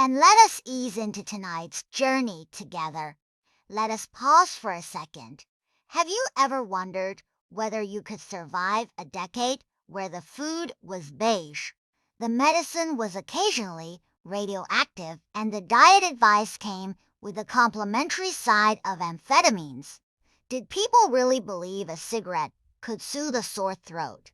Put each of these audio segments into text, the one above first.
And let us ease into tonight's journey together. Let us pause for a second. Have you ever wondered whether you could survive a decade where the food was beige, the medicine was occasionally radioactive, and the diet advice came with a complimentary side of amphetamines? Did people really believe a cigarette could soothe a sore throat?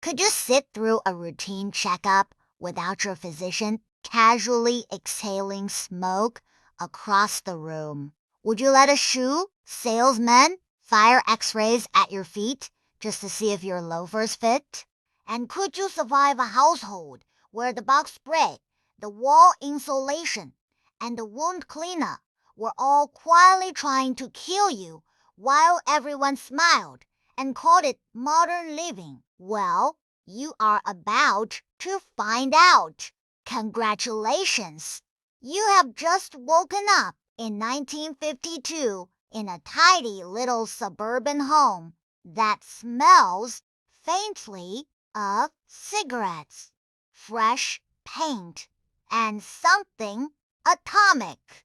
Could you sit through a routine checkup without your physician casually exhaling smoke across the room? Would you let a shoe salesman fire x-rays at your feet just to see if your loafers fit? And could you survive a household where the bug spray, the wall insulation, and the wound cleaner were all quietly trying to kill you while everyone smiled and called it modern living? Well, you are about to find out. Congratulations! You have just woken up in 1952 in a tidy little suburban home that smells faintly of cigarettes, fresh paint, and something atomic.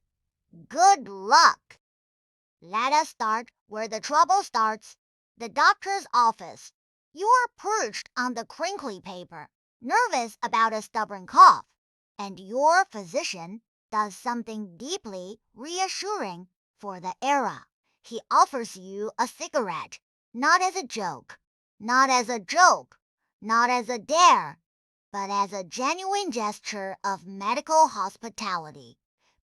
Good luck! Let us start where the trouble starts, the doctor's office. You are perched on the crinkly paper, nervous about a stubborn cough, and your physician does something deeply reassuring for the era. He offers you a cigarette, not as a joke, not as a joke, not as a dare, but as a genuine gesture of medical hospitality.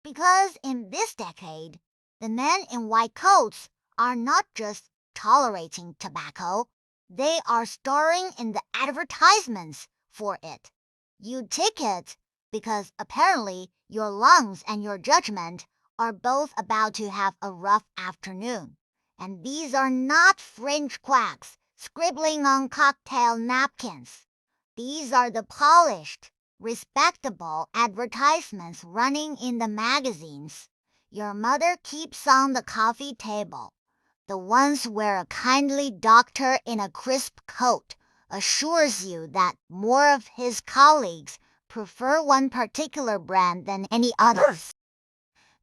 Because in this decade, the men in white coats are not just tolerating tobacco, they are starring in the advertisements for it. You take it because apparently your lungs and your judgment are both about to have a rough afternoon. And these are not fringe quacks scribbling on cocktail napkins. These are the polished, respectable advertisements running in the magazines your mother keeps on the coffee table, the ones where a kindly doctor in a crisp coat assures you that more of his colleagues prefer one particular brand than any others.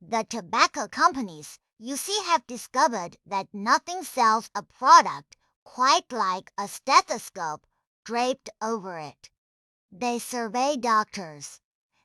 The tobacco companies, you see, have discovered that nothing sells a product quite like a stethoscope draped over it. They survey doctors,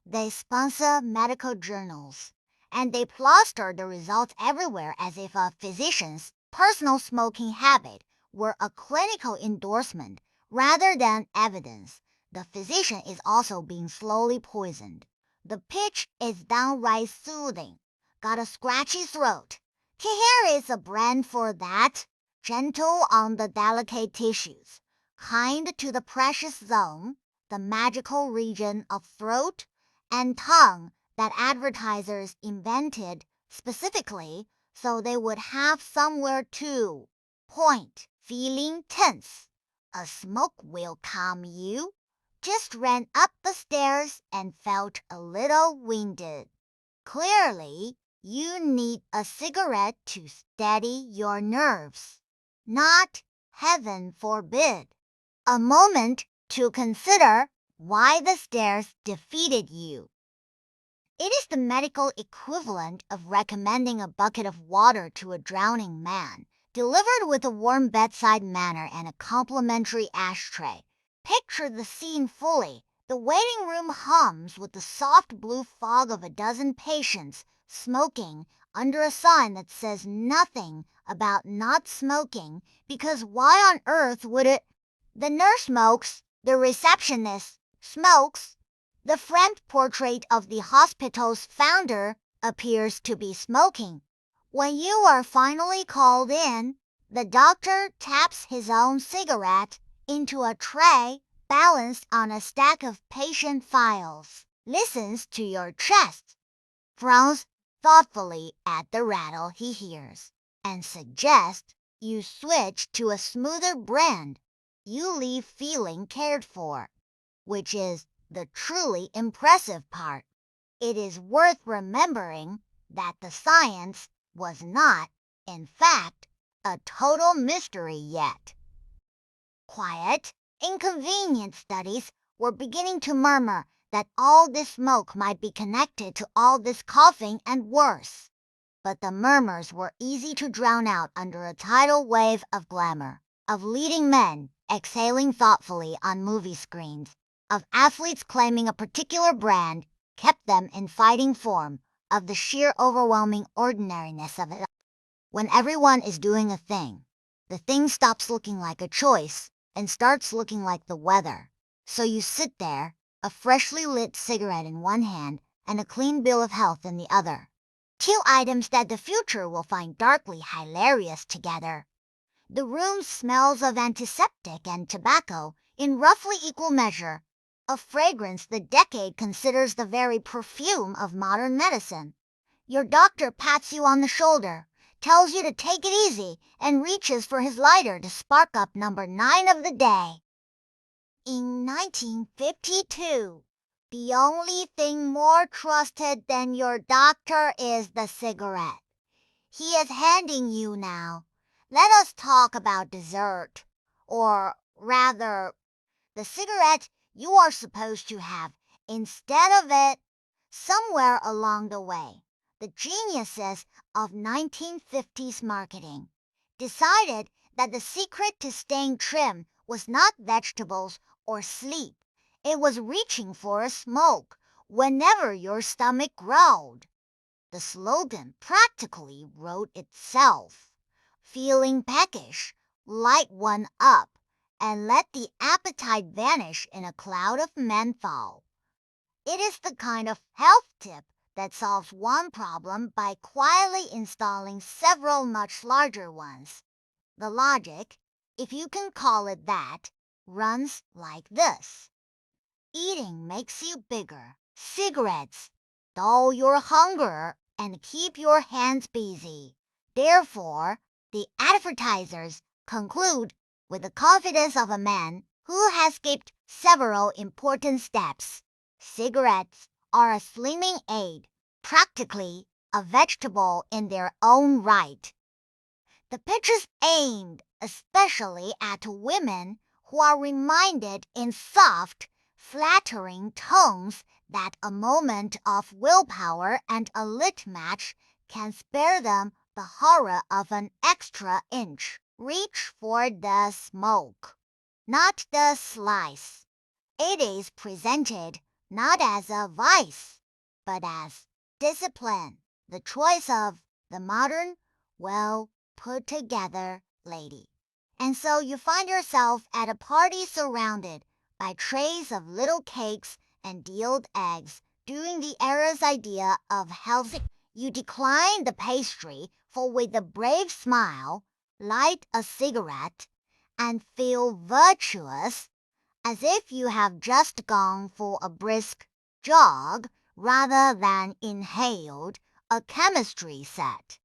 they sponsor medical journals, and they plaster the results everywhere as if a physician's personal smoking habit were a clinical endorsement rather than evidence. The physician is also being slowly poisoned. The pitch is downright soothing. Got a scratchy throat? Here is a brand for that. Gentle on the delicate tissues, kind to the precious zone, the magical region of throat and tongue that advertisers invented specifically so they would have somewhere to point. Feeling tense? A smoke will calm you. Just ran up the stairs and felt a little winded. Clearly, you need a cigarette to steady your nerves. Not, heaven forbid, a moment to consider why the stairs defeated you. It is the medical equivalent of recommending a bucket of water to a drowning man, delivered with a warm bedside manner and a complimentary ashtray. Picture the scene fully. The waiting room hums with the soft blue fog of a dozen patients smoking under a sign that says nothing about not smoking, because why on earth would it? The nurse smokes, the receptionist smokes, the framed portrait of the hospital's founder appears to be smoking. When you are finally called in, the doctor taps his own cigarette into a tray balanced on a stack of patient files, listens to your chest, frowns thoughtfully at the rattle he hears, and suggests you switch to a smoother brand. You leave feeling cared for, which is the truly impressive part. It is worth remembering that the science was not, in fact, a total mystery yet. Quiet, inconvenient studies were beginning to murmur that all this smoke might be connected to all this coughing and worse. But the murmurs were easy to drown out under a tidal wave of glamour, of leading men exhaling thoughtfully on movie screens, of athletes claiming a particular brand kept them in fighting form, of the sheer overwhelming ordinariness of it. When everyone is doing a thing, the thing stops looking like a choice and starts looking like the weather. So you sit there, a freshly lit cigarette in one hand and a clean bill of health in the other. Two items that the future will find darkly hilarious together. The room smells of antiseptic and tobacco in roughly equal measure, a fragrance the decade considers the very perfume of modern medicine. Your doctor pats you on the shoulder, tells you to take it easy, and reaches for his lighter to spark up number 9 of the day. In 1952, the only thing more trusted than your doctor is the cigarette. He is handing you now. Let us talk about dessert. Or rather, the cigarette you are supposed to have instead of it. Somewhere along the way, the geniuses of 1950s marketing decided that the secret to staying trim was not vegetables or sleep. It was reaching for a smoke whenever your stomach growled. The slogan practically wrote itself. Feeling peckish, light one up and let the appetite vanish in a cloud of menthol. It is the kind of health tip that solves one problem by quietly installing several much larger ones. The logic, if you can call it that, runs like this. Eating makes you bigger. Cigarettes dull your hunger and keep your hands busy. Therefore, the advertisers conclude with the confidence of a man who has skipped several important steps. Cigarettes are a slimming aid, practically a vegetable in their own right. The pitch is aimed especially at women who are reminded in soft, flattering tones that a moment of willpower and a lit match can spare them the horror of an extra inch. Reach for the smoke, not the slice. It is presented not as a vice, but as discipline, the choice of the modern, well put together lady. And so you find yourself at a party surrounded by trays of little cakes and dealed eggs, doing the era's idea of healthy. You decline the pastry, for with a brave smile, light a cigarette, and feel virtuous, as if you have just gone for a brisk jog rather than inhaled a chemistry set.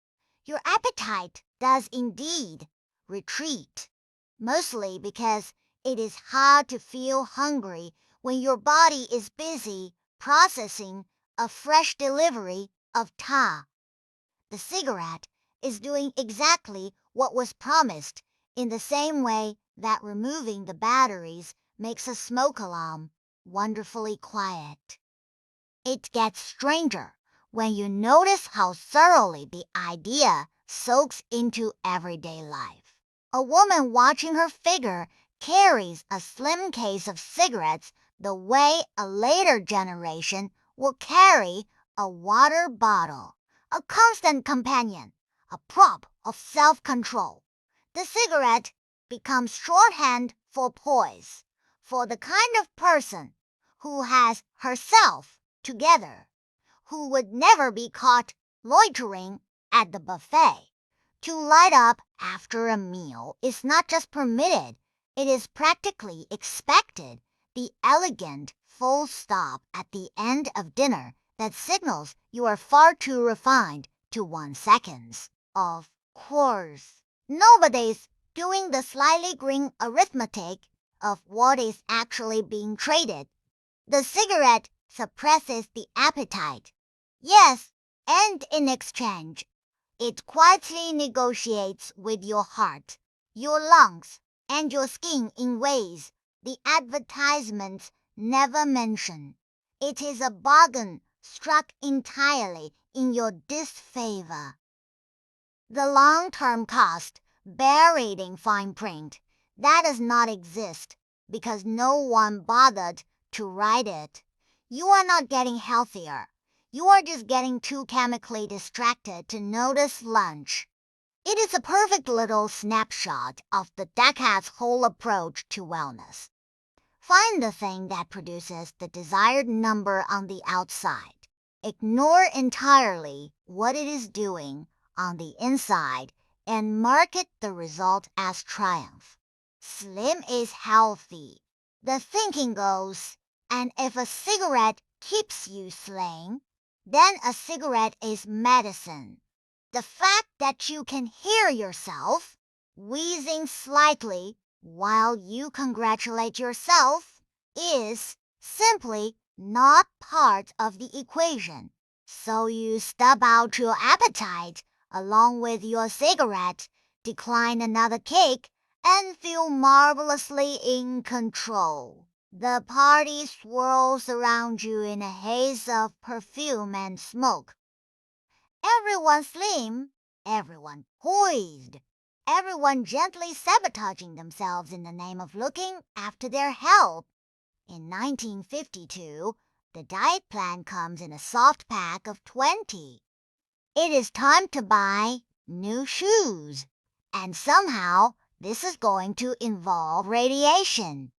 Your appetite does indeed retreat, mostly because it is hard to feel hungry when your body is busy processing a fresh delivery of tar. The cigarette is doing exactly what was promised, in the same way that removing the batteries makes a smoke alarm wonderfully quiet. It gets stranger when you notice how thoroughly the idea soaks into everyday life. A woman watching her figure carries a slim case of cigarettes the way a later generation will carry a water bottle, a constant companion, a prop of self-control. The cigarette becomes shorthand for poise, for the kind of person who has herself together, who would never be caught loitering at the buffet. To light up after a meal is not just permitted, it is practically expected, the elegant full stop at the end of dinner that signals you are far too refined to want seconds. Of course, nobody's doing the slyly green arithmetic of what is actually being traded. The cigarette suppresses the appetite. Yes, and in exchange, it quietly negotiates with your heart, your lungs, and your skin in ways the advertisements never mention. It is a bargain struck entirely in your disfavor. The long-term cost, buried in fine print, that does not exist because no one bothered to write it. You are not getting healthier. You are just getting too chemically distracted to notice lunch. It is a perfect little snapshot of the decade's whole approach to wellness. Find the thing that produces the desired number on the outside. Ignore entirely what it is doing on the inside and market the result as triumph. Slim is healthy, the thinking goes, and if a cigarette keeps you slim, then a cigarette is medicine. The fact that you can hear yourself wheezing slightly while you congratulate yourself is simply not part of the equation. So you stub out your appetite along with your cigarette, decline another cake, and feel marvelously in control. The party swirls around you in a haze of perfume and smoke. Everyone slim, everyone poised, everyone gently sabotaging themselves in the name of looking after their health. In 1952, the diet plan comes in a soft pack of 20. It is time to buy new shoes. And somehow, this is going to involve radiation.